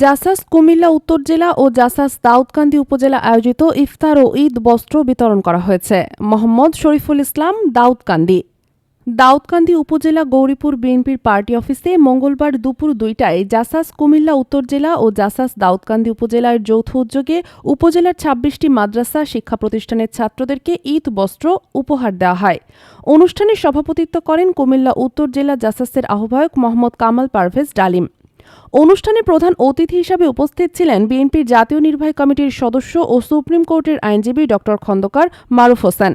জাসাস কুমিল্লা উত্তর জেলা ও জাসাস দাউদকান্দি উপজেলা আয়োজিত ইফতার ও ঈদ বস্ত্র বিতরণ করা হয়েছে। মোহাম্মদ শরীফুল ইসলাম, দাউদকান্দি উপজেলা গৌরীপুর বিএনপির পার্টি অফিসে মঙ্গলবার দুপুর ২টায় জাসাস কুমিল্লা উত্তর জেলা ও জাসাস দাউদকান্দি উপজেলার যৌথ উদ্যোগে উপজেলার ২৬টি মাদ্রাসা শিক্ষা প্রতিষ্ঠানের ছাত্রদেরকে ঈদ বস্ত্র উপহার দেওয়া হয়। অনুষ্ঠানে সভাপতিত্ব করেন কুমিল্লা উত্তর জেলা জাসাসের আহ্বায়ক মোহাম্মদ কামাল পারভেজ ডালিম। অনুষ্ঠানে প্রধান অতিথি হিসাবে উপস্থিত ছিলেন বিএনপির জাতীয় নির্বাহী কমিটির সদস্য ও সুপ্রিম কোর্টের আইনজীবী ড খন্দকার মারুফ হোসেন।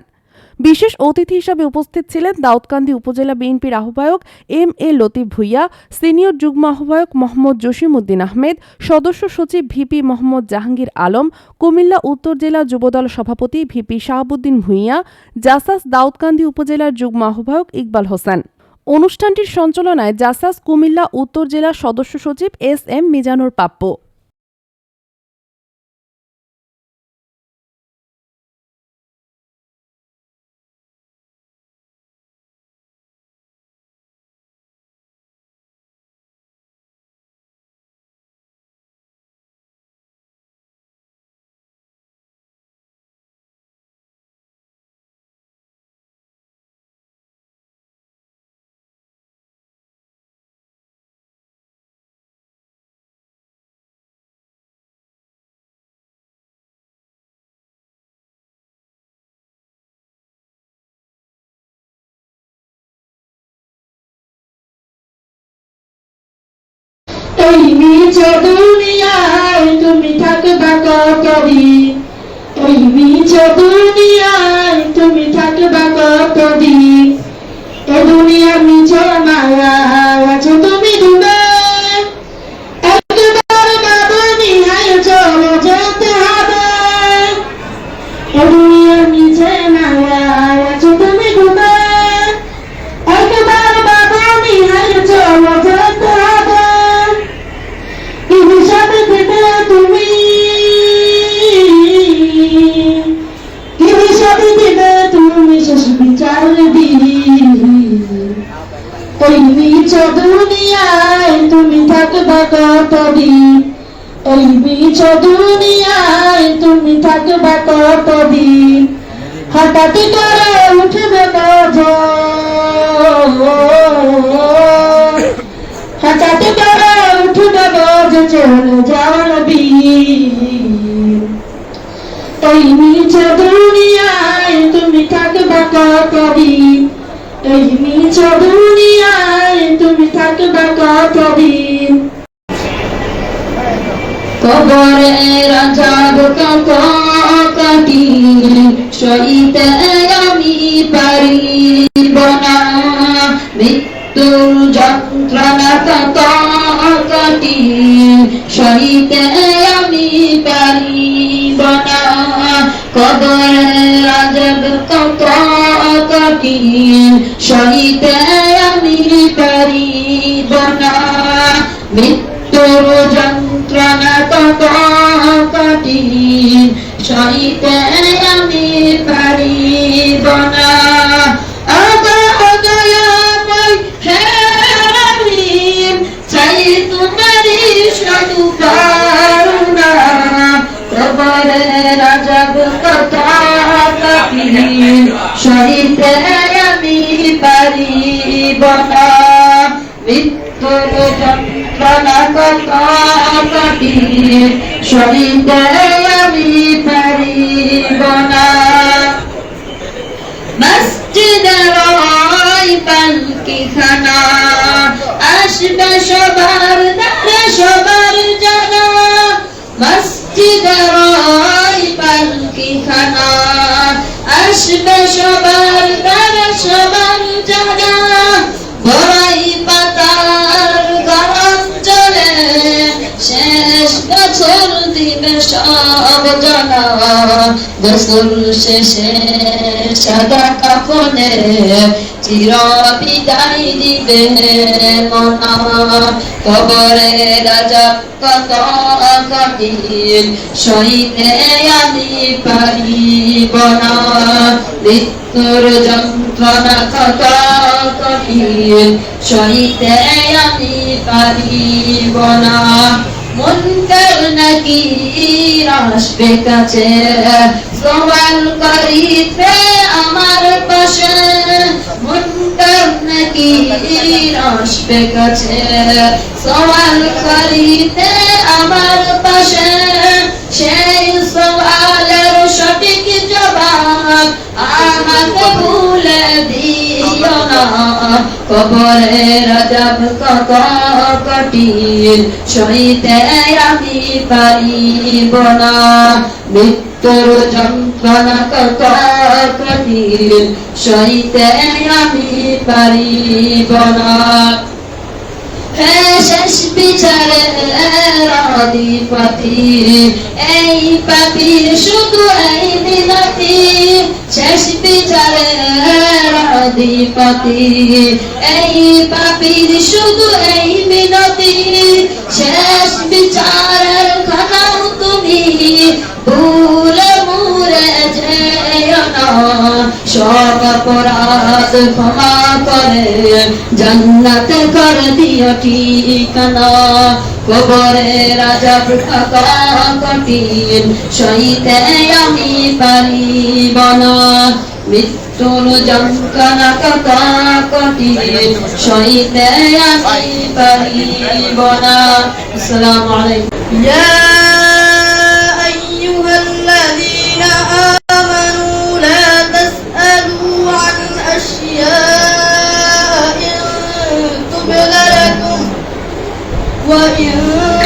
বিশেষ অতিথি হিসাবে উপস্থিত ছিলেন দাউদকান্দি উপজেলা বিএনপির আহ্বায়ক M A Latif Bhuiyan, senior যুগ্ম আহ্বায়ক মোহাম্মদ জসিমউদ্দিন আহমেদ, সদস্য সচিব ভিপি মোহাম্মদ জাহাঙ্গীর আলম, কুমিল্লা উত্তর জেলা যুবদল সভাপতি ভিপি শাহাবুদ্দিন ভূঁইয়া, জাসাস দাউদকান্দি উপজেলার যুগ্ম আহ্বায়ক ইকবাল হোসেন। অনুষ্ঠানটির সঞ্চালনায় জাসাস কুমিল্লা উত্তর জেলা সদস্য সচিব এস এম মিজানুর প্রাপ্য। এই নিজ দুনিয়ায় তুমি থাকবা কতদিন, ওই নিজ দুনিয়ায় তুমি থাকবা কতদিন। এ দুনিয়া নিজ মায়া আছো তুমি ডুবে, একবার বাবা নিহায় চলে যেতে হবে। এ দুনিয়া নিজে মায়া আছো তুমি ডুবে, একবার বাবা নিহায় চলে যেতে হবে। ওই নিজ দুনিয়ায় তুমি থাকবা কতদিন, ওই নিজ দুনিয়ায় তুমি থাকবা কতদিন। হঠাৎ করে উঠবে হঠাৎ করে উঠবে চলে যাওয়ার বীর। ওই নিজ দুনিয়ায় তুমি থাকবা কতদিন, এই নিজ দুনিয়ায় তুমি থাকবা কতদিন। কবরে রাজাব কত কাটি সইতে আমি পারিব না, মৃত্যুর যন্ত্রণা কত কাটি সইতে আমি পারিব না। কবরে রাজাব কত কাটি সইতে আমি পারিব না, মৃত্যুর যন্ত্রণা কত কাটি সইতে আমি পারিব না। রাজাব কত কাটি সইতে আমি পারিব না, মৃত্যুর যন্ত্রণা কত কাটি সইতে আমি পারিব না। মসজিদের ওই পালকিখানা আসবে সবার দ্বারে সবার জানা, মসজিদের ওই পালকিখানা আসবে সবার দ্বারে সবার জানা। বড়াই পাতার গরম জলে শেষ বছর দিবে সব জানা, গোসল শেষে সাদা কাফনে চির বিদায় দিবে মনা। কবরে রাজাব কত কাটি সইতে আমি পারিব না, মৃত্যুর যন্ত্রণা কত কঠিন সইতে আমি পারিব না। মন নাকির আসবে কাছে সওয়াল করিতে আমার পাশে মুনকার নাকির আসবে কাছে সওয়াল করিতে আমার পাশে সেই সওয়ালের সঠিক জবাব আমাকে ভুলে দিও না কবরের আযাব কত কঠিন সইতে আমি পারিব না মৃত্যুর যন্ত্রণা কত কঠিন সইতে আমি পারিব না শেষ বিচারের অধিপতি এই পাপীর শুধু এই মিনতি শেষ বিচারের অধিপতি এই পাপীর শুধু এই মিনতি শেষ বিচারের খানাও তুমি ভুলে মুরে যেও না সব অপরাধ ক্ষমা করে জান্নাতে করে দিও ঠিকানা কবরের আযাব কত কঠিন সইতে আমি পারিব না মৃত্যুর যন্ত্রণা কত কঠিন সইতে আমি পারিব না আসসালামু আলাইকুম يا أيها الذين آمنوا لا تسألوا عن أشياء إن تبد لكم وإن